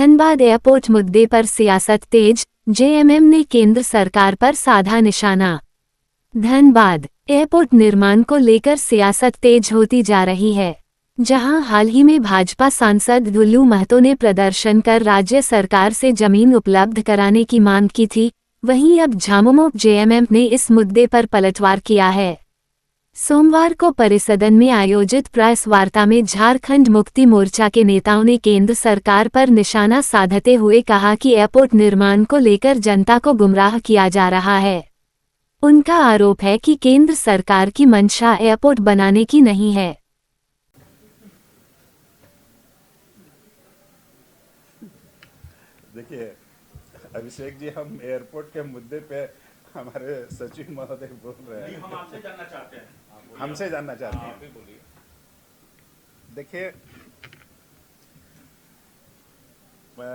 Dhanbad airport मुद्दे पर सियासत तेज, जेएमएम ने केंद्र सरकार पर साधा निशाना। धनबाद एयरपोर्ट निर्माण को लेकर सियासत तेज होती जा रही है। जहां हाल ही में भाजपा सांसद दुल्लू महतो ने प्रदर्शन कर राज्य सरकार से जमीन उपलब्ध कराने की मांग की थी, वहीं अब झामुमो जेएमएम ने इस मुद्दे पर पलटवार किया है। सोमवार को परिसदन में आयोजित प्रेस वार्ता में झारखंड मुक्ति मोर्चा के नेताओं ने केंद्र सरकार पर निशाना साधते हुए कहा कि एयरपोर्ट निर्माण को लेकर जनता को गुमराह किया जा रहा है। उनका आरोप है कि केंद्र सरकार की मंशा एयरपोर्ट बनाने की नहीं है। देखिए अभिषेक जी, हम एयरपोर्ट के मुद्दे पे हमारे सचिव महोदय बोल रहे हैं। हम आपसे जानना चाहते हैं। हमसे जानना चाहते हैं। आप ही बोलिए। देखिए,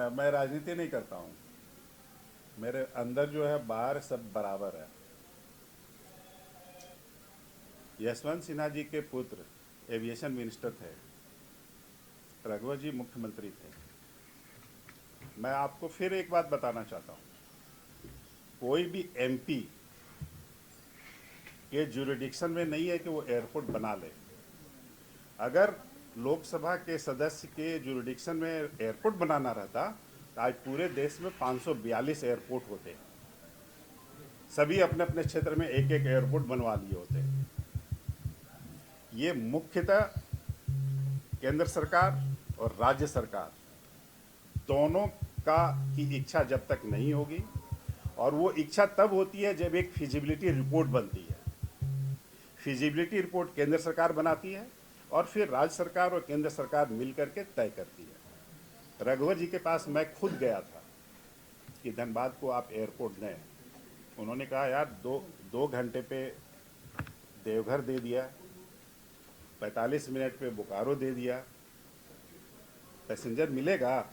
मैं राजनीति नहीं करता हूँ। मेरे अंदर जो है बाहर सब बराबर है। यशवंत सिन्हा जी के पुत्र एविएशन मिनिस्टर थे, रघुवर जी मुख्यमंत्री थे। मैं आपको फिर एक बात बताना चाहता हूँ, कोई भी एमपी के जुरिडिक्शन में नहीं है कि वो एयरपोर्ट बना ले। अगर लोकसभा के सदस्य के जुरिडिक्शन में एयरपोर्ट बनाना रहता तो आज पूरे देश में 542 एयरपोर्ट होते। सभी अपने अपने क्षेत्र में एक एक एयरपोर्ट बनवा लिए होते। ये मुख्यतः केंद्र सरकार और राज्य सरकार दोनों की इच्छा जब तक नहीं होगी, और वो इच्छा तब होती है जब एक फिजिबिलिटी रिपोर्ट बनती है। फिजिबिलिटी रिपोर्ट केंद्र सरकार बनाती है और फिर राज्य सरकार और केंद्र सरकार मिलकर के तय करती है। रघुवर जी के पास मैं खुद गया था कि धनबाद को आप एयरपोर्ट दें। उन्होंने कहा यार दो घंटे पे देवघर दे दिया, 45 मिनट पे बोकारो दे दिया, पैसेंजर मिलेगा?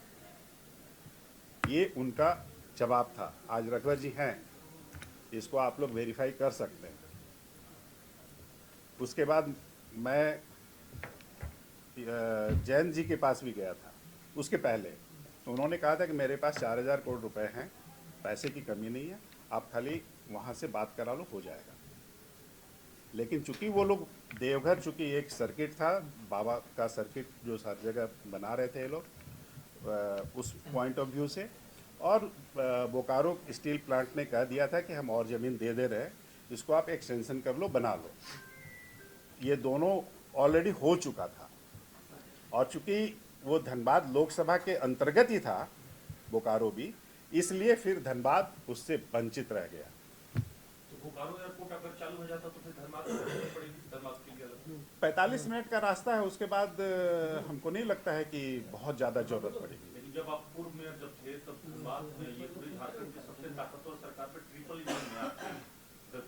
ये उनका जवाब था। आज रघुवर जी हैं, इसको आप लोग वेरीफाई कर सकते हैं। उसके बाद मैं जैन जी के पास भी गया था। उसके पहले उन्होंने कहा था कि मेरे पास 4000 करोड़ रुपए हैं, पैसे की कमी नहीं है, आप खाली वहाँ से बात करा लो, हो जाएगा। लेकिन चूंकि वो लोग देवघर, चूंकि एक सर्किट था, बाबा का सर्किट जो हर जगह बना रहे थे ये लोग, उस पॉइंट ऑफ व्यू से, और बोकारो स्टील प्लांट ने कह दिया था कि हम और ज़मीन दे रहे हैं, इसको आप एक्सटेंशन कर लो, बना लो। ये दोनों ऑलरेडी हो चुका था, और चूंकि वो धनबाद लोकसभा के अंतर्गत ही था बोकारो भी, इसलिए फिर धनबाद उससे वंचित रह गया। तो बोकारो एयरपोर्ट अगर चालू हो जाता तो फिर धनबाद पड़ेगी, धनबाद के लिए 45 मिनट का रास्ता है, उसके बाद हमको नहीं लगता है कि बहुत ज़्यादा जरूरत पड़ेगी। जब आप पूर्व में जब थे तब धनबाद में ये पूरी झारखंड की सबसे ताकतवर सरकार पे ट्रिपल इंजन में आप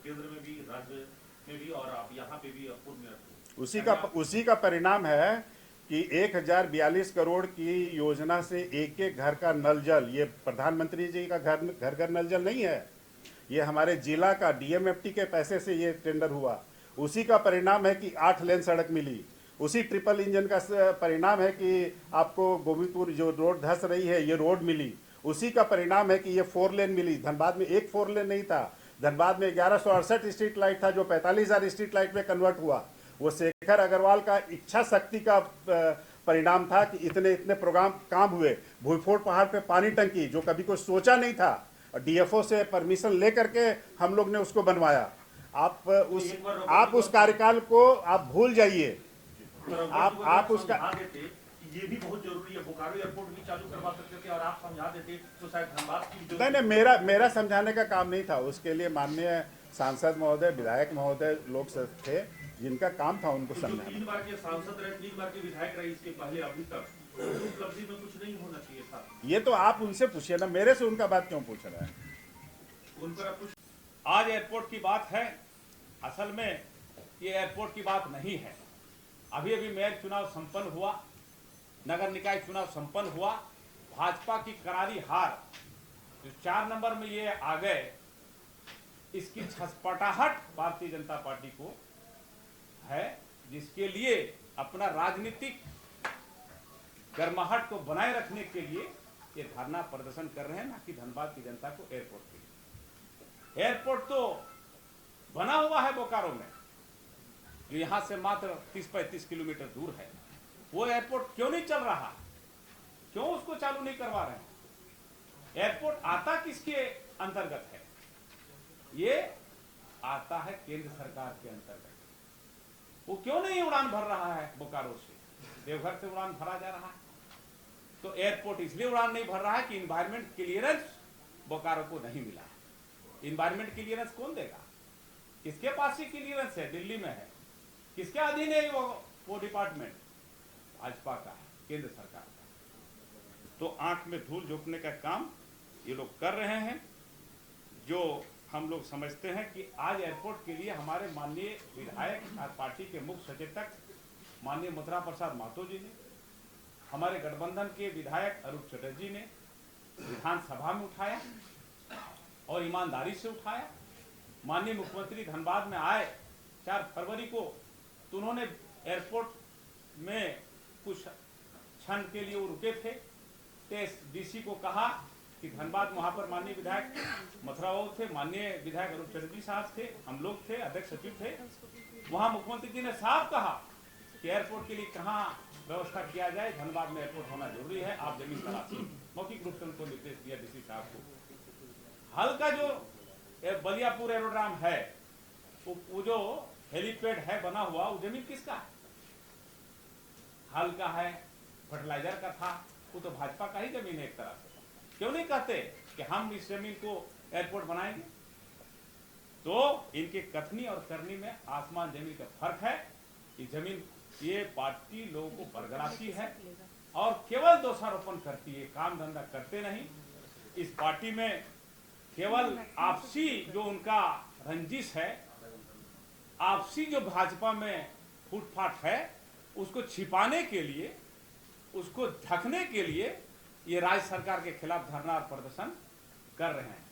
केंद्र में भी, राज्य में भी, और आप यहाँ पे भी पूर्व में उसी का परिणाम है कि 1042 करोड़ की योजना से एक एक घर का नल जल, ये प्रधानमंत्री जी का घर घर नल जल नहीं है, ये हमारे जिला का डीएमएफटी के पैसे से ये टेंडर हुआ। उसी का परिणाम है कि 8 लेन सड़क मिली। उसी ट्रिपल इंजन का परिणाम है कि आपको गोविंदपुर जो रोड धस रही है, ये रोड मिली। उसी का परिणाम है कि ये 4 लेन मिली। धनबाद में एक 4 लेन नहीं था, धनबाद में 1168 स्ट्रीट लाइट था, जो 45,000 स्ट्रीट लाइट में कन्वर्ट हुआ। वो शेखर अग्रवाल का इच्छा शक्ति का परिणाम था कि इतने इतने प्रोग्राम काम हुए। भूईफोड़ पहाड़ पे पानी टंकी, जो कभी कोई सोचा नहीं था, और डीएफओ से परमिशन लेकर के हम लोग ने उसको बनवाया। आप उस कार्यकाल को आप भूल जाइए। आप उसका ये भी बहुत जरूरी है, बोकारो एयरपोर्ट भी चालू करवा सकते थे और आप समझा देते तो शायद धनबाद की नहीं, मेरा समझाने का काम नहीं था। उसके लिए माननीय सांसद महोदय, विधायक महोदय लोग थे जिनका काम था उनको समझाना। 3 बार के सांसद रहे, 3 बार के विधायक रहे, इसके पहले अभी तक उपलब्धि में कुछ नहीं होना चाहिए था। ये तो आप उनसे पूछिए ना, मेरे से उनका बात क्यों पूछ रहे हैं? उनका कुछ आज एयरपोर्ट की बात है, असल में ये एयरपोर्ट की बात नहीं है। अभी अभी मेयर चुनाव संपन्न हुआ, नगर निकाय चुनाव संपन्न हुआ, भाजपा की करारी हार, जो 4 नंबर में ये आ गए, इसकी छसपटाहट भारतीय जनता पार्टी को है, जिसके लिए अपना राजनीतिक गर्माहट को बनाए रखने के लिए ये धरना प्रदर्शन कर रहे हैं, ना कि धनबाद की जनता को एयरपोर्ट के लिए। एयरपोर्ट तो बना हुआ है बोकारो में, जो यहां से मात्र 30-35 किलोमीटर दूर है। वो एयरपोर्ट क्यों नहीं चल रहा, क्यों उसको चालू नहीं करवा रहे हैं? एयरपोर्ट आता किसके अंतर्गत है? ये आता है केंद्र सरकार के अंतर्गत। वो क्यों नहीं उड़ान भर रहा है बोकारो से? देवघर से उड़ान भरा जा रहा है। तो एयरपोर्ट इसलिए उड़ान नहीं भर रहा है कि इन्वायरमेंट क्लियरेंस बोकारो को नहीं मिला। इन्वायरमेंट क्लियरेंस कौन देगा? किसके पास ही क्लियरेंस है? दिल्ली में है। किसके अधीन है वो डिपार्टमेंट? भाजपा का है, केंद्र सरकार का। तो आंख में धूल झोंकने का काम ये लोग कर रहे हैं। जो हम लोग समझते हैं कि आज एयरपोर्ट के लिए हमारे माननीय विधायक और पार्टी के मुख्य सचेतक माननीय मथुरा प्रसाद महतो जी ने, हमारे गठबंधन के विधायक अरूप चटर्जी ने विधानसभा में उठाया और ईमानदारी से उठाया। माननीय मुख्यमंत्री धनबाद में आए 4 फरवरी को, तो उन्होंने एयरपोर्ट में कुछ क्षण के लिए वो रुके थे। डीसी को कहा कि धनबाद, वहां पर माननीय विधायक मथुरा बाबू थे, माननीय विधायक अरूप चटर्जी साहब थे, हम लोग थे, अध्यक्ष सचिव थे। वहां मुख्यमंत्री जी ने साफ कहा कि एयरपोर्ट के लिए कहाँ व्यवस्था किया जाए, धनबाद में एयरपोर्ट होना जरूरी है, आप जमीन तलाशिए। मौखिक रूप से उनको निर्देश दिया डीसी साहब को। हाल का जो बलियापुर एरोड्राम है, वो जो हेलीपैड है बना हुआ, वो जमीन किसका है? हाल का है, फर्टिलाइजर का था, वो तो भाजपा का ही जमीन है एक तरह से। क्यों नहीं कहते कि हम इस जमीन को एयरपोर्ट बनाएंगे? तो इनके कथनी और करनी में आसमान जमीन का फर्क है। कि जमीन, ये पार्टी लोगों को बरगलाती है और केवल दोषारोपण करती है, काम धंधा करते नहीं। इस पार्टी में केवल आपसी जो उनका रंजिश है, आपसी जो भाजपा में फूटफाट है, उसको छिपाने के लिए, उसको ढकने के लिए ये राज्य सरकार के खिलाफ धरना और प्रदर्शन कर रहे हैं।